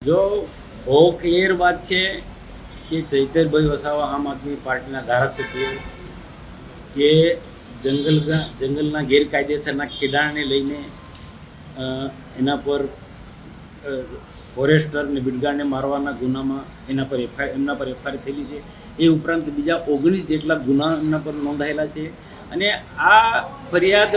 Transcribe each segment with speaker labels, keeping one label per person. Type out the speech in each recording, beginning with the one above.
Speaker 1: જો બહુ ક્લિયર વાત છે કે ચૈતરભાઈ વસાવા આમ આદમી પાર્ટીના ધારાસભ્ય કે જંગલના ગેરકાયદેસરના ખેડાણને લઈને એના પર ફોરેસ્ટર ને બિડગાને મારવાના ગુનામાં એમના પર એફઆઈઆર થયેલી છે. એ ઉપરાંત બીજા 19 જેટલા ગુના એમના પર નોંધાયેલા છે. અને આ ફરિયાદ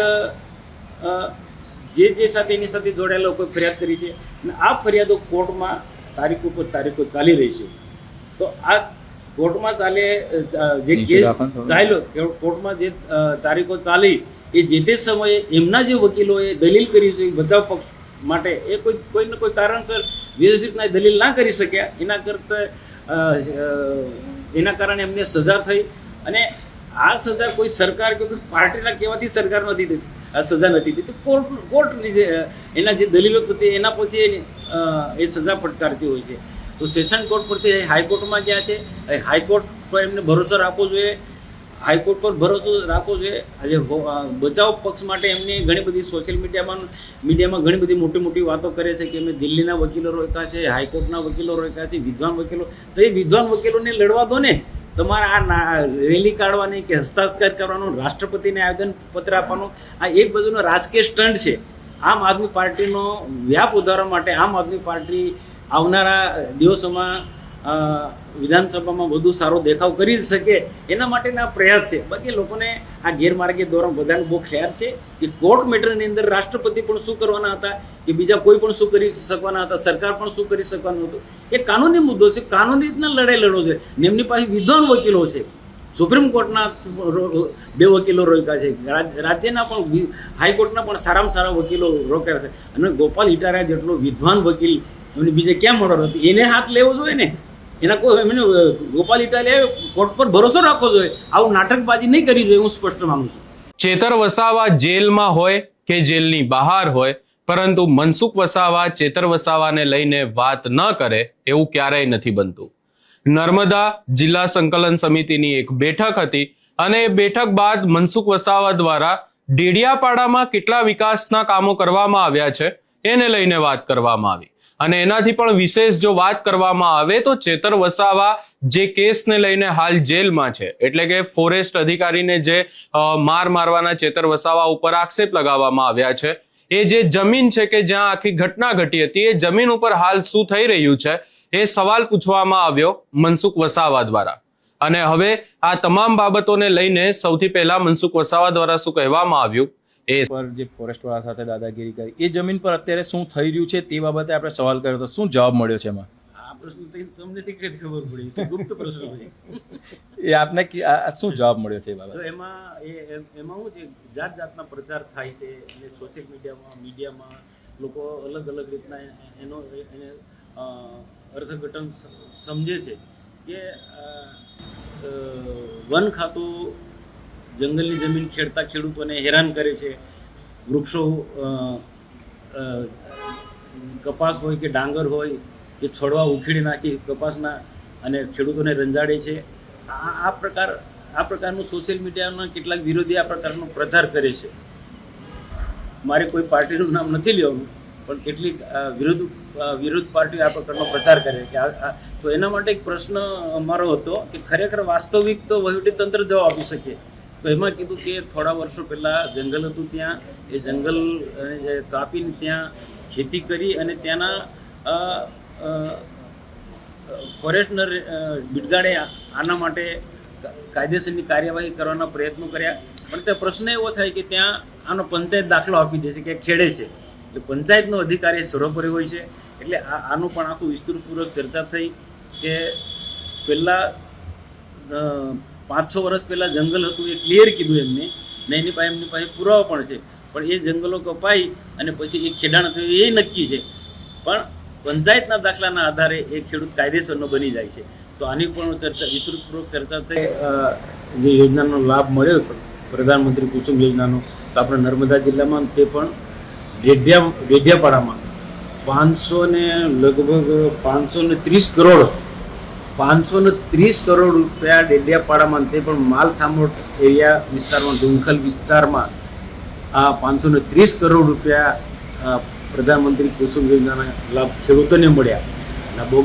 Speaker 1: જે સાથે એની સાથે જોડાયેલા લોકોએ ફરિયાદ કરી છે અને આ ફરિયાદો કોર્ટમાં તારીખો ચાલી રહી છે. તો આ કોર્ટમાં જે કેસ ચાલ્યો કોર્ટમાં જે તારીખો ચાલી એ જે તે સમયે એમના જે વકીલોએ દલીલ કરી છે બચાવ પક્ષ માટે એ કોઈને કોઈ કારણસર વ્યવસ્થિત દલીલ ના કરી શક્યા. એના કારણે એમને સજા થઈ. અને આ સજા કોઈ સરકાર કે કોઈ પાર્ટીના કહેવાથી સરકાર નથી થતી, આ સજા નથી થતી. કોર્ટ એના જે દલીલો થતી એના પછી એ સજા ફટકારતી હોય છે. તો સેશન કોર્ટ પરથી હાઈકોર્ટમાં ગયા છે. હાઈકોર્ટ પર એમને ભરોસો રાખવો જોઈએ. હાઈકોર્ટ પર ભરોસો રાખવો જોઈએ. આજે બચાવ પક્ષ માટે એમની ઘણી બધી સોશિયલ મીડિયામાં ઘણી બધી મોટી વાતો કરે છે કે અમે દિલ્હીના વકીલો રોક્યા છે, હાઈકોર્ટના વકીલો રોક્યા છે, વિદ્વાન વકીલો. તો એ વિદ્વાન વકીલોને લડવા દો ને. તમારે આ રેલી કાઢવાની કે હસ્તાક્ષર કરવાનું, રાષ્ટ્રપતિને આવેદનપત્ર આપવાનું, આ એક બાજુનો રાજકીય સ્ટન્ટ છે. આમ આદમી પાર્ટીનો વ્યાપ વધારવા માટે આમ આદમી પાર્ટી આવનારા દિવસોમાં વિધાનસભામાં વધુ સારો દેખાવ કરી શકે એના માટેના પ્રયાસ છે. બાકી લોકોને આ ગેરમાર્ગે દોરણ બધાને બહુ ખ્યાલ છે કે કોર્ટ મેટરની અંદર રાષ્ટ્રપતિ પણ શું કરવાના હતા કે બીજા કોઈ પણ શું કરી શકવાના હતા, સરકાર પણ શું કરી શકવાનું હતું. એ કાનૂની મુદ્દો છે. કાનૂની રીતના લડાઈ લડવો છે. એમની પાસે વિદ્વાન વકીલો છે. સુપ્રીમ કોર્ટના 2 વકીલો રોક્યા છે. રાજ્યના પણ હાઈકોર્ટના પણ સારામાં સારા વકીલો રોક્યા છે. અને ગોપાલ ઇટારિયા જેટલો વિદ્વાન વકીલ એમને બીજે ક્યાં મળવાનો હતો? એને હાથ લેવો જોઈએ ને. એના કોઈ એમને ગોપાલ ઇટાલિયાએ કોર્ટ પર ભરોસો રાખવો જોઈએ. આવું નાટકબાજી નહીં કરવી જોઈએ. હું સ્પષ્ટ માંગુ છું.
Speaker 2: ચેતર વસાવા જેલમાં હોય કે જેલની બહાર હોય, પરંતુ મનસુખ વસાવા ચેતર વસાવાને લઈને વાત ન કરે એવું ક્યારેય નથી બનતું. નર્મદા જિલ્લા સંકલન સમિતિની એક બેઠક હતી અને એ બેઠક બાદ મનસુખ વસાવા દ્વારા ડેડિયાપાડામાં કેટલા વિકાસના કામો કરવામાં આવ્યા છે એને લઈને વાત કરવામાં આવી. અને એનાથી પણ વિશેષ જો વાત કરવામાં આવે તો ચેતર વસાવા જે કેસને લઈને હાલ જેલમાં છે, એટલે કે ફોરેસ્ટ અધિકારીને જે મારવાના ચેતર વસાવા ઉપર આક્ષેપ લગાવવામાં આવ્યા છે, એ જે જમીન છે કે જ્યાં આખી ઘટના ઘટી હતી, એ જમીન ઉપર હાલ શું થઈ રહ્યું છે એ સવાલ પૂછવામાં આવ્યો મનસુખ વસાવા દ્વારા. અને હવે આ તમામ બાબતોને લઈને સૌથી પહેલા મનસુખ વસાવા દ્વારા શું કહેવામાં આવ્યું એ
Speaker 3: પર જે ફોરેસ્ટ વાળા સાથે દાદાગીરી કરી એ જમીન પર અત્યારે શું થઈ રહ્યું છે તે બાબતે આપણે સવાલ કર્યો તો શું જવાબ મળ્યો છે એમાં?
Speaker 1: આ પ્રશ્ન તમને ખબર પડી, ગુપ્ત પ્રશ્ન છે.
Speaker 3: એ આપને શું જવાબ મળ્યો છે એ બાબતે?
Speaker 1: એમાં શું છે, જાતના પ્રચાર થાય છે અને સોશિયલ મીડિયામાં લોકો અલગ રીતના એને અર્થઘટન સમજે છે કે વન ખાતું જંગલની જમીન ખેડતા ખેડૂતોને હેરાન કરે છે. વૃક્ષો કપાસ હોય કે ડાંગર હોય કે છોડવા ઉખેડી નાખી કપાસના અને ખેડૂતોને રંજાડે છે. આ પ્રકારનું સોશિયલ મીડિયાના કેટલાક વિરોધી આ પ્રકારનો પ્રચાર કરે છે. મારે કોઈ પાર્ટીનું નામ નથી લેવાનું, પણ કેટલીક વિરોધ પાર્ટીઓ આ પ્રકારનો પ્રચાર કરે કે તો એના માટે એક પ્રશ્ન અમારો હતો કે ખરેખર વાસ્તવિક તો વહીવટીતંત્ર જવાબ આપી શકે. તો એમાં કીધું કે થોડા વર્ષો પહેલાં જંગલ હતું, ત્યાં એ જંગલ કાપીને ત્યાં ખેતી કરી અને ત્યાંના ફોરેસ્ટનર બિડગાડે આના માટે કાયદેસરની કાર્યવાહી કરવાના પ્રયત્નો કર્યા. પણ તે પ્રશ્ન એવો થાય કે ત્યાં આનો પંચાયત દાખલો આપી દે છે કે ખેડે છે. એટલે પંચાયતનો અધિકારી સર્વોપરી હોય છે. એટલે આનું પણ આખું વિસ્તૃતપૂર્વક ચર્ચા થઈ કે પહેલાં 5-6 વર્ષ પહેલાં જંગલ હતું એ ક્લિયર કીધું એમને ને એમની પાસે પુરાવા પણ છે. પણ એ જંગલો કપાઈ અને પછી એ ખેડાણ થયું એ નક્કી છે. પણ પંચાયતના દાખલાના આધારે એ ખેડૂત કાયદેસરનો બની જાય છે. તો આની પણ વિસ્તૃતપૂર્વક ચર્ચા થઈ. જે યોજનાનો લાભ મળ્યો હતો પ્રધાનમંત્રી કુસુમ યોજનાનો, તો આપણે નર્મદા જિલ્લામાં તે પણ ડેડિયાપાડામાં લગભગ 530 કરોડ રૂપિયા ડેડિયાપાડામાં, તે પણ માલ સામોટ એરિયા વિસ્તારમાં, ડુંખલ વિસ્તારમાં આ 530 કરોડ રૂપિયા પ્રધાનમંત્રી કુસુમ યોજનાના લાભ ખેડૂતોને મળ્યા. ના બહુ